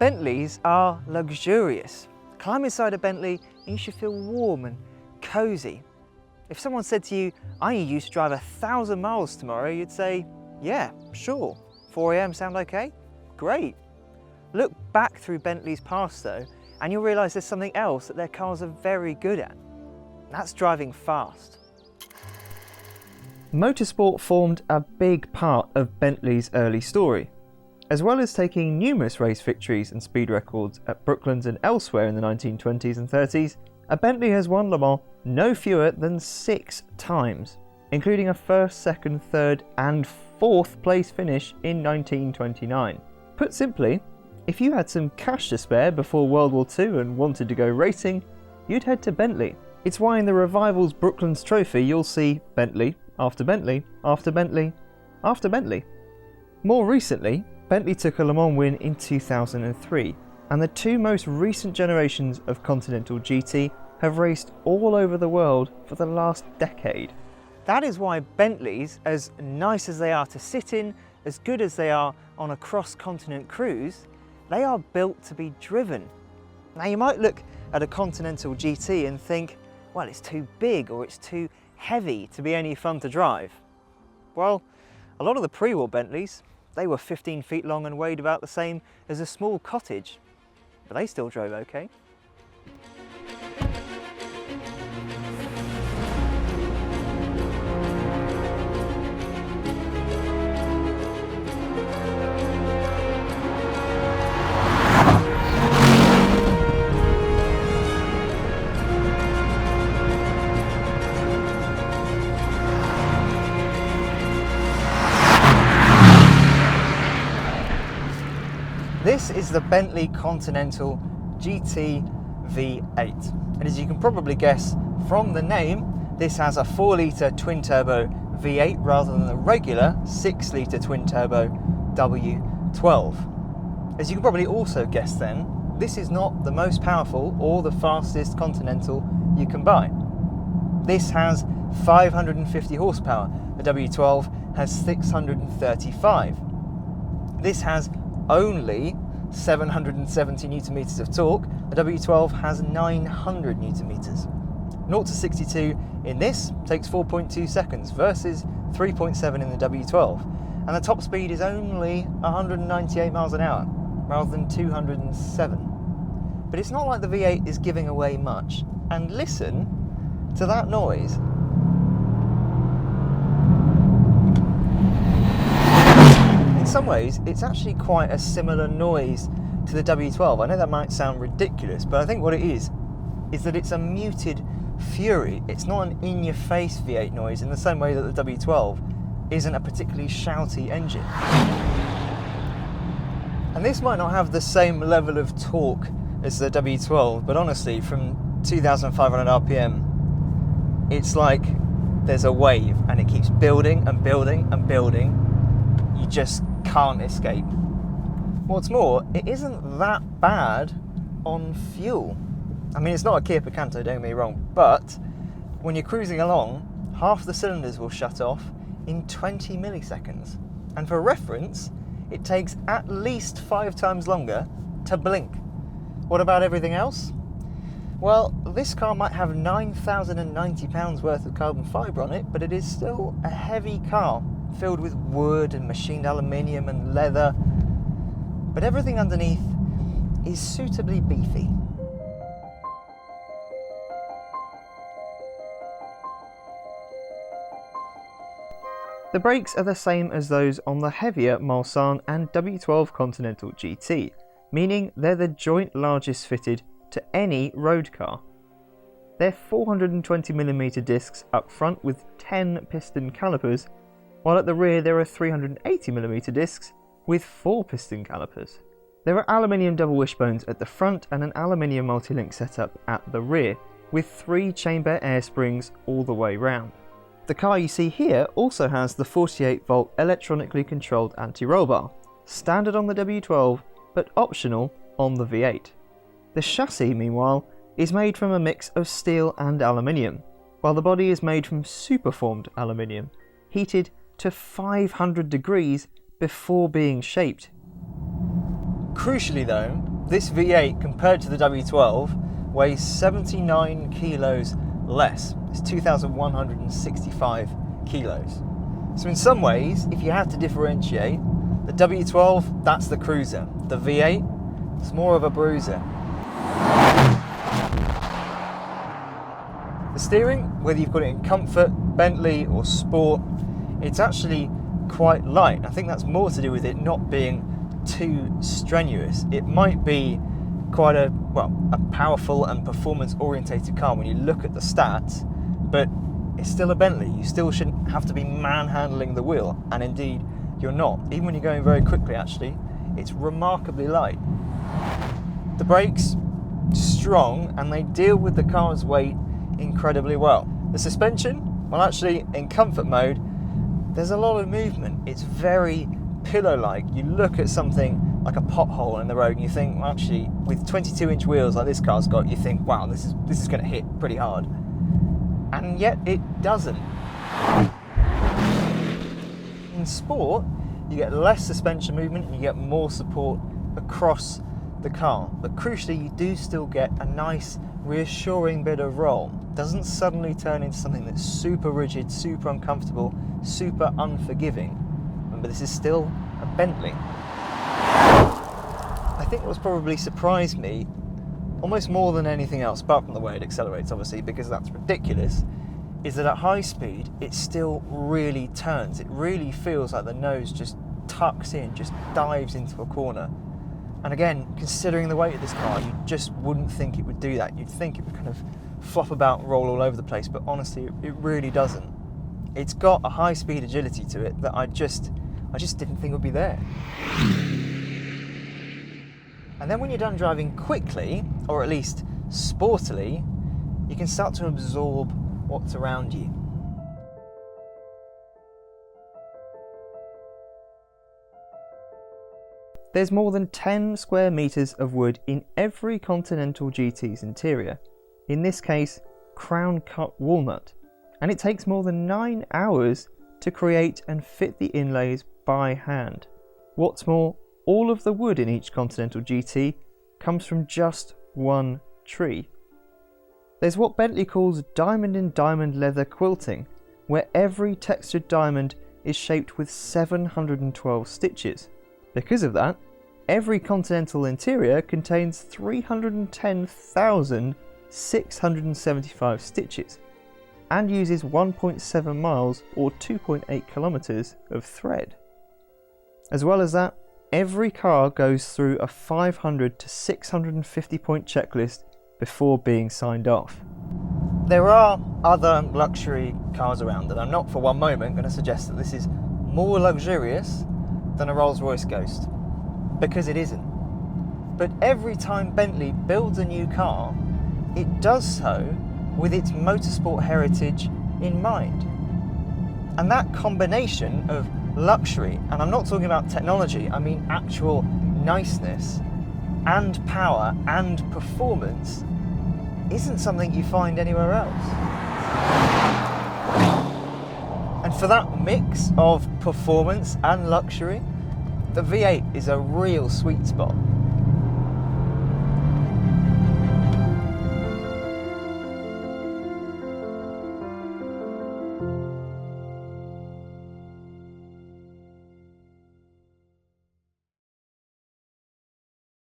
Bentleys are luxurious. Climb inside a Bentley and you should feel warm and cosy. If someone said to you, I need you to drive 1,000 miles tomorrow, you'd say, yeah, sure. 4 AM sound okay? Great. Look back through Bentley's past though, and you'll realise there's something else that their cars are very good at. That's driving fast. Motorsport formed a big part of Bentley's early story. As well as taking numerous race victories and speed records at Brooklands and elsewhere in the 1920s and 30s, a Bentley has won Le Mans no fewer than 6 times, including a first, second, third and fourth place finish in 1929. Put simply, if you had some cash to spare before World War II and wanted to go racing, you'd head to Bentley. It's why in the Revival's Brooklands Trophy you'll see Bentley after Bentley after Bentley after Bentley. More recently, Bentley took a Le Mans win in 2003, and the 2 most recent generations of Continental GT have raced all over the world for the last decade. That is why Bentleys, as nice as they are to sit in, as good as they are on a cross-continent cruise, they are built to be driven. Now you might look at a Continental GT and think, well, it's too big or it's too heavy to be any fun to drive. Well, a lot of the pre-war Bentleys, they were 15 feet long and weighed about the same as a small cottage, but they still drove okay. This is the Bentley Continental GT V8, and as you can probably guess from the name, this has a 4-litre twin-turbo V8 rather than the regular 6-litre twin-turbo W12. As you can probably also guess then, this is not the most powerful or the fastest Continental you can buy. This has 550 horsepower, the W12 has 635. This has only 770 newton meters of torque, the W12 has 900 newton meters. 0 to 62 in this takes 4.2 seconds versus 3.7 in the W12, and the top speed is only 198 miles an hour rather than 207. But it's not like the V8 is giving away much, and listen to that noise. In some ways, it's actually quite a similar noise to the W12. I know that might sound ridiculous, but I think what it is that it's a muted fury. It's not an in-your-face V8 noise in the same way that the W12 isn't a particularly shouty engine. And this might not have the same level of torque as the W12, but honestly, from 2,500 RPM, it's like there's a wave and it keeps building and building and building. You just can't escape. What's more, it isn't that bad on fuel. I mean, it's not a Kia Picanto, don't get me wrong, but when you're cruising along, half the cylinders will shut off in 20 milliseconds. And for reference, it takes at least 5 times longer to blink. What about everything else? Well, this car might have 9,090 pounds worth of carbon fibre on it, but it is still a heavy car, filled with wood and machined aluminium and leather, but everything underneath is suitably beefy. The brakes are the same as those on the heavier Mulsanne and W12 Continental GT, meaning they're the joint largest fitted to any road car. They're 420mm discs up front with 10 piston calipers, while at the rear there are 380mm discs with 4 piston calipers. There are aluminium double wishbones at the front and an aluminium multi-link setup at the rear, with 3 chamber air springs all the way round. The car you see here also has the 48-volt electronically controlled anti-roll bar, standard on the W12 but optional on the V8. The chassis, meanwhile, is made from a mix of steel and aluminium, while the body is made from superformed aluminium, heated to 500 degrees before being shaped. Crucially though, this V8 compared to the W12 weighs 79 kilos less. It's 2,165 kilos. So in some ways, if you had to differentiate, the W12, that's the cruiser. The V8, it's more of a bruiser. The steering, whether you've got it in comfort, Bentley or sport, it's actually quite light. I think that's more to do with it not being too strenuous. It might be quite a powerful and performance orientated car when you look at the stats, but it's still a Bentley. You still shouldn't have to be manhandling the wheel, and indeed you're not. Even when you're going very quickly, actually, it's remarkably light. The brakes, strong, and they deal with the car's weight incredibly well. The suspension, well, actually in comfort mode, there's a lot of movement. It's very pillow-like. You look at something like a pothole in the road and you think, well, actually, with 22-inch wheels like this car's got, you think, wow, this is going to hit pretty hard. And yet it doesn't. In sport, you get less suspension movement and you get more support across the car. But crucially, you do still get a nice, reassuring bit of roll. It doesn't suddenly turn into something that's super rigid, super uncomfortable, super unforgiving. Remember, this is still a Bentley. I think what's probably surprised me almost more than anything else, apart from the way it accelerates, obviously, because that's ridiculous, is that at high speed, it still really turns. It really feels like the nose just tucks in, just dives into a corner. And again, considering the weight of this car, you just wouldn't think it would do that. You'd think it would kind of flop about and roll all over the place, but honestly, it really doesn't. It's got a high-speed agility to it that I just didn't think would be there. And then when you're done driving quickly, or at least sportily, you can start to absorb what's around you. There's more than 10 square metres of wood in every Continental GT's interior, in this case crown cut walnut, and it takes more than 9 hours to create and fit the inlays by hand. What's more, all of the wood in each Continental GT comes from just one tree. There's what Bentley calls diamond in diamond leather quilting, where every textured diamond is shaped with 712 stitches. Because of that, every Continental interior contains 310,675 stitches and uses 1.7 miles or 2.8 kilometres of thread. As well as that, every car goes through a 500 to 650 point checklist before being signed off. There are other luxury cars around, and I'm not for one moment going to suggest that this is more luxurious than a Rolls-Royce Ghost, because it isn't. But every time Bentley builds a new car, it does so with its motorsport heritage in mind. And that combination of luxury, and I'm not talking about technology, I mean actual niceness and power and performance, isn't something you find anywhere else. And for that mix of performance and luxury, the V8 is a real sweet spot.